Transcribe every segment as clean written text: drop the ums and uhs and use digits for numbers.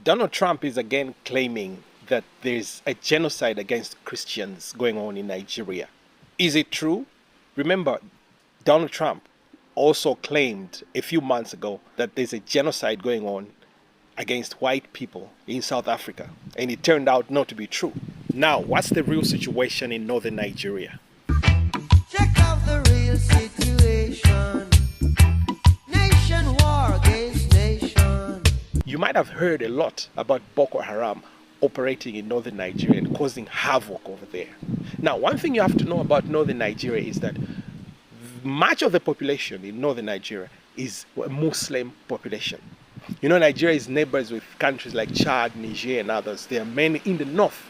Donald Trump is again claiming that there's a genocide against Christians going on in Nigeria. Is it true? Remember, Donald Trump also claimed a few months ago that there's a genocide going on against white people in South Africa, and it turned out not to be true. Now, what's the real situation in northern Nigeria? Check out the real situation. Nation war against nation. You might have heard a lot about Boko Haram operating in northern Nigeria and causing havoc over there. Now, one thing you have to know about northern Nigeria is that much of the population in northern Nigeria is a Muslim population. You know, Nigeria is neighbors with countries like Chad, Niger, and others. There are many in the north.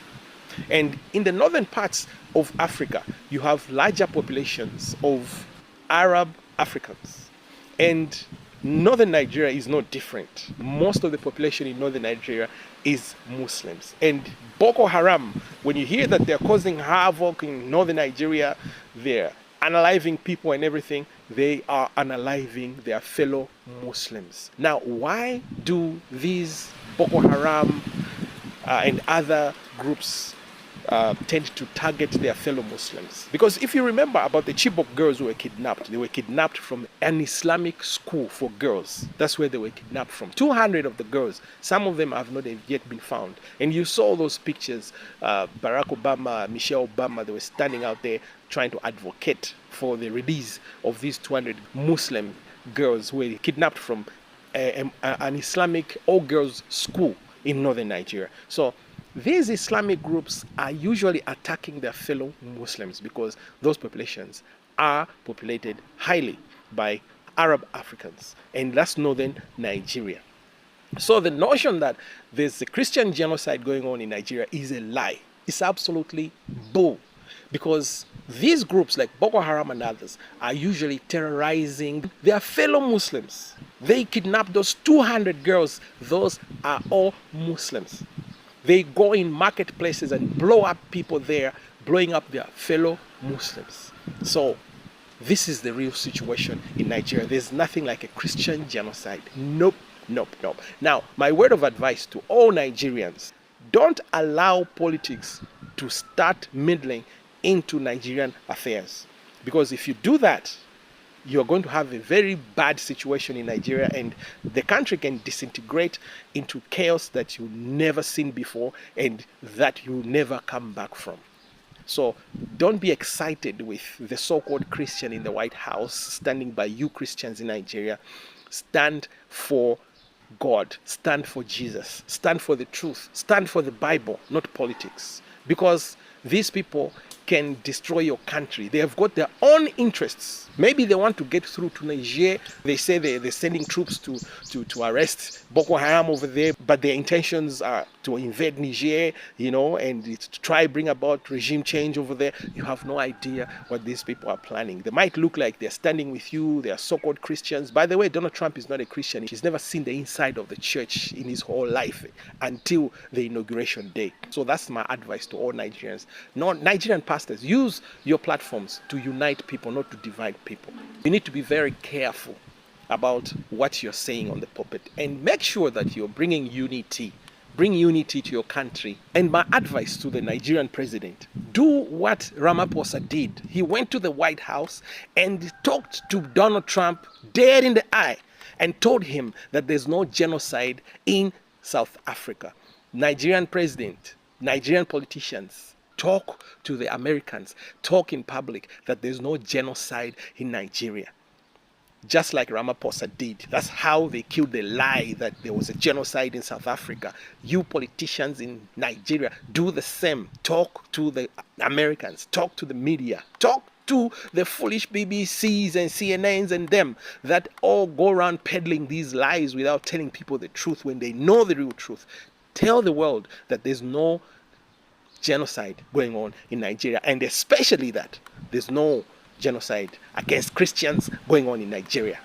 And in the northern parts of Africa, you have larger populations of Arab Africans. And northern Nigeria is no different. Most of the population in northern Nigeria is Muslims. And Boko Haram, when you hear that they're causing havoc in northern Nigeria, they're unaliving people and everything, they are unaliving their fellow Muslims. Now, why do these Boko Haram and other groups tend to target their fellow Muslims? Because if you remember about the Chibok girls who were kidnapped, they were kidnapped from an Islamic school for girls. That's where they were kidnapped from. 200 of the girls, some of them have not yet been found. And you saw those pictures, Barack Obama, Michelle Obama, they were standing out there trying to advocate for the release of these 200 Muslim girls who were kidnapped from an Islamic all-girls school in northern Nigeria. So these Islamic groups are usually attacking their fellow Muslims because those populations are populated highly by Arab Africans, and that's northern Nigeria. So the notion that there's a Christian genocide going on in Nigeria is a lie. It's absolutely bull, because these groups like Boko Haram and others are usually terrorizing their fellow Muslims. They kidnap those 200 girls. Those are all Muslims. They go in marketplaces and blow up people there, blowing up their fellow Muslims. So this is the real situation in Nigeria. There's nothing like a Christian genocide. Nope, nope, nope. Now, my word of advice to all Nigerians: don't allow politics to start meddling into Nigerian affairs. Because if you do that, you're going to have a very bad situation in Nigeria, and the country can disintegrate into chaos that you've never seen before and that you'll never come back from. So don't be excited with the so-called Christian in the White House standing by you Christians in Nigeria. Stand for God, stand for Jesus, stand for the truth, stand for the Bible, not politics. Because these people can destroy your country. They have got their own interests. Maybe they want to get through to Niger. They say they're sending troops to arrest Boko Haram over there, but their intentions are to invade Niger, and to try bring about regime change over there. You have no idea what these people are planning. They might look like they're standing with you. They are so-called Christians. By the way, Donald Trump is not a Christian. He's never seen the inside of the church in his whole life until the inauguration day. So that's my advice to all Nigerians. Nigerian pastors, use your platforms to unite people, not to divide people. You need to be very careful about what you're saying on the pulpit, and make sure that you're bringing unity. Bring unity to your country. And my advice to the Nigerian president: do what Ramaphosa did. He went to the White House and talked to Donald Trump dead in the eye and told him that there's no genocide in South Africa. Nigerian president, Nigerian politicians, talk to the Americans, talk in public that there's no genocide in Nigeria. Just like Ramaphosa did. That's how they killed the lie that there was a genocide in South Africa. You politicians in Nigeria, do the same. Talk to the Americans, talk to the media, talk to the foolish BBCs and CNNs and them that all go around peddling these lies without telling people the truth when they know the real truth. Tell the world that there's no genocide going on in Nigeria, and especially that there's no genocide against Christians going on in Nigeria.